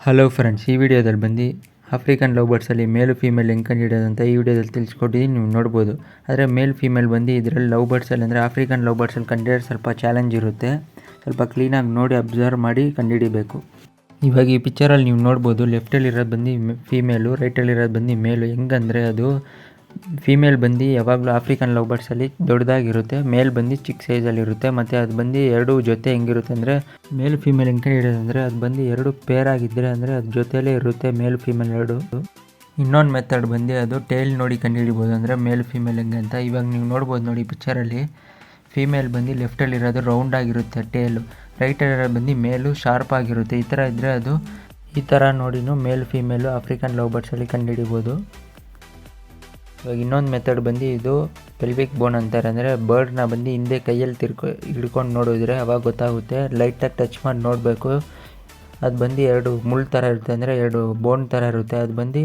Hello friends, ಈ ವಿಡಿಯೋದಲ್ಲಿ ಬಂದು ಆಫ್ರಿಕನ್ ಲವ್ ಬರ್ಡ್ಸಲ್ಲಿ ಮೇಲು ಫೀಮೇಲ್ ಹೆಂಗೆ ಕಂಡುಹಿಡಿಯೋದಂತ ಈ ವಿಡಿಯೋದಲ್ಲಿ ತಿಳಿಸ್ಕೊಟ್ಟಿದ್ದೀನಿ. ನೀವು ನೋಡ್ಬೋದು. ಆದರೆ ಮೇಲ್ ಫೀಮೇಲ್ ಬಂದು ಇದರಲ್ಲಿ ಲವ್ ಬರ್ಡ್ಸಲ್ಲಿ ಅಂದರೆ ಆಫ್ರಿಕನ್ ಲವ್ ಬರ್ಡ್ಸಲ್ಲಿ ಕಂಡುಹಿಡಿಯೋದು ಸ್ವಲ್ಪ ಚಾಲೆಂಜ್ ಇರುತ್ತೆ. ಸ್ವಲ್ಪ ಕ್ಲೀನಾಗಿ ನೋಡಿ ಅಬ್ಸರ್ವ್ ಮಾಡಿ ಕಂಡುಹಿಡಿಬೇಕು. ಇವಾಗ ಈ ಪಿಕ್ಚರಲ್ಲಿ ನೀವು ನೋಡ್ಬೋದು, ಲೆಫ್ಟಲ್ಲಿರೋದು ಬಂದು ಫೀಮೇಲು, ರೈಟಲ್ಲಿರೋದು ಬಂದು ಮೇಲು. ಹೆಂಗಂದರೆ ಅದು ಫೀಮೇಲ್ ಬಂದು ಯಾವಾಗಲೂ ಆಫ್ರಿಕನ್ ಲವ್ ಬರ್ಡ್ಸಲ್ಲಿ ದೊಡ್ಡದಾಗಿರುತ್ತೆ, ಮೇಲ್ ಬಂದು ಚಿಕ್ಕ ಸೈಜಲ್ಲಿರುತ್ತೆ. ಮತ್ತು ಅದು ಬಂದು ಎರಡು ಜೊತೆ ಹೆಂಗಿರುತ್ತೆ ಅಂದರೆ ಮೇಲ್ ಫೀಮೇಲ್ ಹೆಂಗೆ ಹಿಡಿಯೋದಂದರೆ ಅದು ಬಂದು ಎರಡು ಪೇರ್ ಆಗಿದ್ದರೆ ಅಂದರೆ ಅದು ಜೊತೆಯಲ್ಲೇ ಇರುತ್ತೆ ಮೇಲ್ ಫೀಮೇಲ್ ಎರಡು. ಇನ್ನೊಂದು ಮೆಥಡ್ ಬಂದು ಅದು ಟೇಲ್ ನೋಡಿ ಕಂಡುಹಿಡಿಬೋದು, ಅಂದರೆ ಮೇಲ್ ಫೀಮೇಲ್ ಹೆಂಗೆ ಅಂತ. ಇವಾಗ ನೀವು ನೋಡ್ಬೋದು ನೋಡಿ ಪಿಕ್ಚರಲ್ಲಿ, ಫೀಮೇಲ್ ಬಂದು ಲೆಫ್ಟಲ್ಲಿರೋದು ರೌಂಡ್ ಆಗಿರುತ್ತೆ ಟೇಲು, ರೈಟಲ್ಲಿರೋದು ಬಂದು ಮೇಲು ಶಾರ್ಪ್ ಆಗಿರುತ್ತೆ. ಈ ಥರ ಇದ್ದರೆ ಅದು ಈ ಥರ ನೋಡಿನೂ ಮೇಲ್ ಫೀಮೇಲು ಆಫ್ರಿಕನ್ ಲವ್ ಬರ್ಡ್ಸಲ್ಲಿ ಕಂಡುಹಿಡಿಬೋದು. ಇವಾಗ ಇನ್ನೊಂದು ಮೆಥಡ್ ಬಂದು ಇದು ಪೆಲ್ವಿಕ್ ಬೋನ್ ಅಂತಾರೆ, ಅಂದರೆ ಬರ್ಡ್ನ ಬಂದು ಹಿಂದೆ ಕೈಯಲ್ಲಿ ಹಿಡ್ಕೊಂಡು ನೋಡಿದ್ರೆ ಅವಾಗ ಗೊತ್ತಾಗುತ್ತೆ. ಲೈಟಾಗಿ ಟಚ್ ಮಾಡಿ ನೋಡಬೇಕು. ಅದು ಬಂದು ಎರಡು ಮುಳ್ಳು ಥರ ಇರುತ್ತೆ, ಅಂದರೆ ಎರಡು ಬೋನ್ ಥರ ಇರುತ್ತೆ. ಅದು ಬಂದು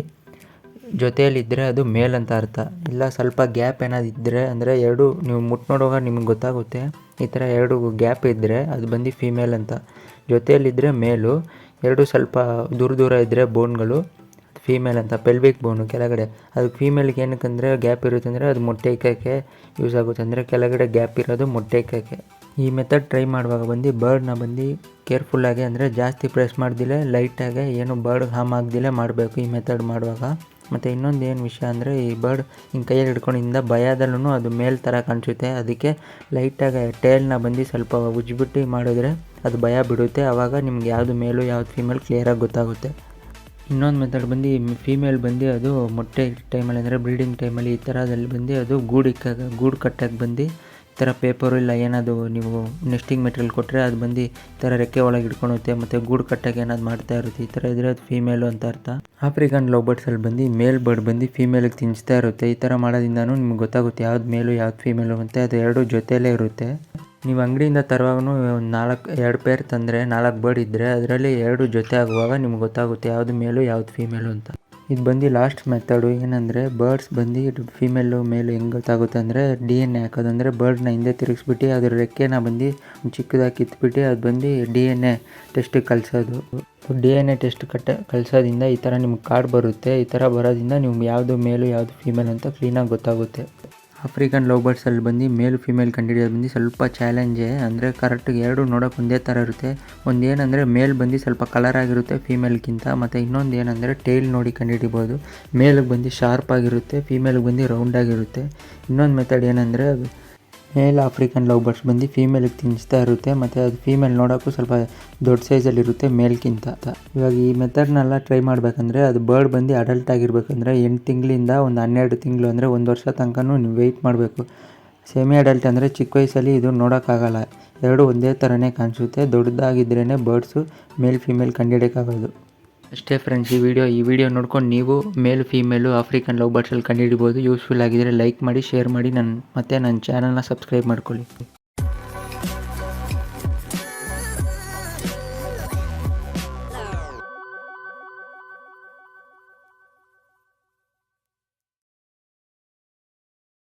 ಜೊತೆಯಲ್ಲಿದ್ದರೆ ಅದು ಮೇಲ್ ಅಂತ ಅರ್ಥ. ಇಲ್ಲ ಸ್ವಲ್ಪ ಗ್ಯಾಪ್ ಏನಾದ್ರು ಇದ್ದರೆ ಅಂದರೆ ಎರಡು ನೀವು ಮುಟ್ಟು ನೋಡುವಾಗ ನಿಮ್ಗೆ ಗೊತ್ತಾಗುತ್ತೆ. ಈ ಥರ ಎರಡು ಗ್ಯಾಪ್ ಇದ್ದರೆ ಅದು ಬಂದು ಫೀಮೇಲ್ ಅಂತ. ಜೊತೆಯಲ್ಲಿದ್ದರೆ ಮೇಲು, ಎರಡು ಸ್ವಲ್ಪ ದೂರ ಇದ್ದರೆ ಬೋನ್ಗಳು ಫೀಮೇಲ್ ಅಂತ. ಪೆಲ್ವಿಕ್ ಬೋನು ಕೆಳಗಡೆ, ಅದು ಫೀಮೇಲ್ಗೆ ಏನಕ್ಕಂದರೆ ಗ್ಯಾಪ್ ಇರುತ್ತೆ ಅಂದರೆ ಅದು ಮೊಟ್ಟೆ ಇಕ್ಕೋಕ್ಕೆ ಯೂಸ್ ಆಗುತ್ತೆ, ಅಂದರೆ ಕೆಳಗಡೆ ಗ್ಯಾಪ್ ಇರೋದು ಮೊಟ್ಟೆ ಇಕ್ಕೋಕ್ಕೆ. ಈ ಮೆಥಡ್ ಟ್ರೈ ಮಾಡುವಾಗ ಬಂದು ಬರ್ಡ್ನ ಬಂದು ಕೇರ್ಫುಲ್ಲಾಗಿ, ಅಂದರೆ ಜಾಸ್ತಿ ಪ್ರೆಸ್ ಮಾಡ್ದಿಲ್ಲ, ಲೈಟಾಗಿ ಏನು ಬರ್ಡ್ ಹಾರ್ಮ್ ಆಗ್ದಿಲ್ಲ ಮಾಡಬೇಕು ಈ ಮೆಥಡ್ ಮಾಡುವಾಗ. ಮತ್ತು ಇನ್ನೊಂದು ಏನು ವಿಷಯ ಅಂದರೆ ಈ ಬರ್ಡ್ ಹಿಂಗೆ ಕೈಯಲ್ಲಿ ಹಿಡ್ಕೊಂಡಿಂದ ಭಯದಲ್ಲೂ ಅದು ಮೇಲ್ ಥರ ಕಾಣಿಸುತ್ತೆ. ಅದಕ್ಕೆ ಲೈಟಾಗಿ ಟೇಲ್ನ ಬಂದು ಸ್ವಲ್ಪ ಉಜ್ಜಿಬಿಟ್ಟು ಮಾಡಿದ್ರೆ ಅದು ಭಯ ಬಿಡುತ್ತೆ. ಆವಾಗ ನಿಮ್ಗೆ ಯಾವುದು ಮೇಲು ಯಾವುದು ಫೀಮೇಲ್ ಕ್ಲಿಯರಾಗಿ ಗೊತ್ತಾಗುತ್ತೆ. ಇನ್ನೊಂದು ಮೆಥಡ್ ಬಂದು ಫೀಮೇಲ್ ಬಂದು ಅದು ಮೊಟ್ಟೆ ಟೈಮಲ್ಲಿ ಅಂದರೆ ಬ್ರೀಡಿಂಗ್ ಟೈಮಲ್ಲಿ ಈ ಥರದಲ್ಲಿ ಬಂದು ಅದು ಗೂಡು ಕಟ್ಟಕ್ಕೆ ಬಂದು ಈ ಥರ ಪೇಪರು ಇಲ್ಲ ಏನಾದರೂ ನೀವು ನೆಸ್ಟಿಂಗ್ ಮೆಟೀರಿಯಲ್ ಕೊಟ್ಟರೆ ಅದು ಬಂದು ಈ ಥರ ರೆಕ್ಕೆ ಒಳಗೆ ಹಿಡ್ಕೊಳುತ್ತೆ ಮತ್ತು ಗೂಡು ಕಟ್ಟಕ್ಕೆ ಏನಾದ್ರು ಮಾಡ್ತಾ ಇರುತ್ತೆ. ಈ ಥರ ಇದ್ದರೆ ಅದು ಫೀಮೇಲು ಅಂತ ಅರ್ಥ. ಆಫ್ರಿಕನ್ ಲವ್ ಬರ್ಡ್ಸಲ್ಲಿ ಬಂದು ಮೇಲ್ ಬರ್ಡ್ ಬಂದು ಫೀಮೇಲಿಗೆ ತಿನ್ನಿಸ್ತಾ ಇರುತ್ತೆ. ಈ ಥರ ಮಾಡೋದ್ರಿಂದನೂ ನಿಮ್ಗೆ ಗೊತ್ತಾಗುತ್ತೆ ಯಾವ್ದು ಮೇಲು ಯಾವ್ದು ಫೀಮೇಲು ಅಂತ. ಅದು ಎರಡು ಜೊತೆಯಲ್ಲೇ ಇರುತ್ತೆ. ನೀವು ಅಂಗಡಿಯಿಂದ ತರುವಾಗೂ ಎರಡು ಪೇರ್ ತಂದರೆ 4 ಬರ್ಡ್ ಇದ್ದರೆ ಅದರಲ್ಲಿ ಎರಡು ಜೊತೆ ಆಗುವಾಗ ನಿಮ್ಗೆ ಗೊತ್ತಾಗುತ್ತೆ ಯಾವುದು ಮೇಲು ಯಾವುದು ಫೀಮೇಲು ಅಂತ. ಇದು ಬಂದು ಲಾಸ್ಟ್ ಮೆಥಡು. ಏನಂದರೆ ಬರ್ಡ್ಸ್ ಬಂದು ಫೀಮೇಲು ಮೇಲು ಹೆಂಗೆ ಗೊತ್ತಾಗುತ್ತೆ ಅಂದರೆ DNA ಹಾಕೋದು, ಅಂದರೆ ಬರ್ಡ್ನ ಹಿಂದೆ ತಿರುಗಿಸ್ಬಿಟ್ಟು ಅದ್ರ ರೆಕ್ಕೆನ ಬಂದು ಚಿಕ್ಕದಾಗಿ ಕಿತ್ಬಿಟ್ಟು ಅದು ಬಂದು DNA ಟೆಸ್ಟಿಗೆ ಕಳಿಸೋದು. DNA ಟೆಸ್ಟ್ ಕಳಿಸೋದ್ರಿಂದ ಈ ಥರ ನಿಮ್ಗೆ ಕಾರ್ಡ್ ಬರುತ್ತೆ. ಈ ಥರ ಬರೋದ್ರಿಂದ ನಿಮ್ಗೆ ಯಾವುದು ಮೇಲು ಯಾವುದು ಫೀಮೇಲ್ ಅಂತ ಕ್ಲೀನಾಗಿ ಗೊತ್ತಾಗುತ್ತೆ. ಆಫ್ರಿಕನ್ ಲವ್ ಬರ್ಡ್ಸಲ್ಲಿ ಬಂದು ಮೇಲ್ ಫೀಮೇಲ್ ಕಂಡುಹಿಡಿಯೋದು ಬಂದು ಸ್ವಲ್ಪ ಚಾಲೆಂಜೇ, ಅಂದರೆ ಕರೆಕ್ಟಾಗಿ ಎರಡು ನೋಡೋಕೆ ಒಂದೇ ಥರ ಇರುತ್ತೆ. ಒಂದು ಏನಂದರೆ ಮೇಲ್ ಬಂದು ಸ್ವಲ್ಪ ಕಲರ್ ಆಗಿರುತ್ತೆ ಫೀಮೇಲ್ಗಿಂತ. ಮತ್ತು ಇನ್ನೊಂದು ಏನಂದರೆ ಟೇಲ್ ನೋಡಿ ಕಂಡುಹಿಡಿಬೋದು. ಮೇಲಿಗೆ ಬಂದು ಶಾರ್ಪ್ ಆಗಿರುತ್ತೆ, ಫೀಮೇಲ್ಗೆ ಬಂದು ರೌಂಡ್ ಆಗಿರುತ್ತೆ. ಇನ್ನೊಂದು ಮೆಥಡ್ ಏನಂದರೆ ಮೇಲ್ ಆಫ್ರಿಕನ್ ಲವ್ ಬರ್ಡ್ಸ್ ಬಂದು ಫೀಮೇಲಿಗೆ ತಿನ್ನಿಸ್ತಾ ಇರುತ್ತೆ, ಮತ್ತು ಅದು ಫೀಮೇಲ್ ನೋಡೋಕ್ಕೂ ಸ್ವಲ್ಪ ದೊಡ್ಡ ಸೈಜಲ್ಲಿರುತ್ತೆ ಮೇಲ್ಗಿಂತ. ಇವಾಗ ಈ ಮೆಥಡ್ನೆಲ್ಲ ಟ್ರೈ ಮಾಡಬೇಕಂದ್ರೆ ಅದು ಬರ್ಡ್ ಬಂದು ಅಡಲ್ಟ್ ಆಗಿರ್ಬೇಕಂದ್ರೆ 8 ತಿಂಗಳಿಂದ ಒಂದು 12 ತಿಂಗಳು, ಅಂದರೆ 1 ವರ್ಷ ತನಕನೂ ನೀವು ವೆಯ್ಟ್ ಮಾಡಬೇಕು. ಸೆಮಿ ಅಡಲ್ಟ್ ಅಂದರೆ ಚಿಕ್ಕ ವಯಸ್ಸಲ್ಲಿ ಇದು ನೋಡೋಕ್ಕಾಗಲ್ಲ, ಎರಡು ಒಂದೇ ಥರನೇ ಕಾಣಿಸುತ್ತೆ. ದೊಡ್ಡದಾಗಿದ್ರೇ ಬರ್ಡ್ಸು ಮೇಲ್ ಫೀಮೇಲ್ ಕಂಡುಹಿಡಿಯೋಕ್ಕಾಗೋದು. ಅಷ್ಟೇ ಫ್ರೆಂಡ್ಸ್, ಈ ವಿಡಿಯೋ ನೋಡ್ಕೊಂಡು ನೀವು ಮೇಲು ಫೀಮೇಲು ಆಫ್ರಿಕನ್ ಲವ್ ಬರ್ಡ್ಸಲ್ಲಿ ಕಂಡುಹಿಡಿಬೋದು. ಯೂಸ್ಫುಲ್ ಆಗಿದ್ದರೆ ಲೈಕ್ ಮಾಡಿ, ಶೇರ್ ಮಾಡಿ, ನನ್ನ ಚಾನಲ್ನ ಸಬ್ಸ್ಕ್ರೈಬ್ ಮಾಡ್ಕೊಳ್ಳಿ.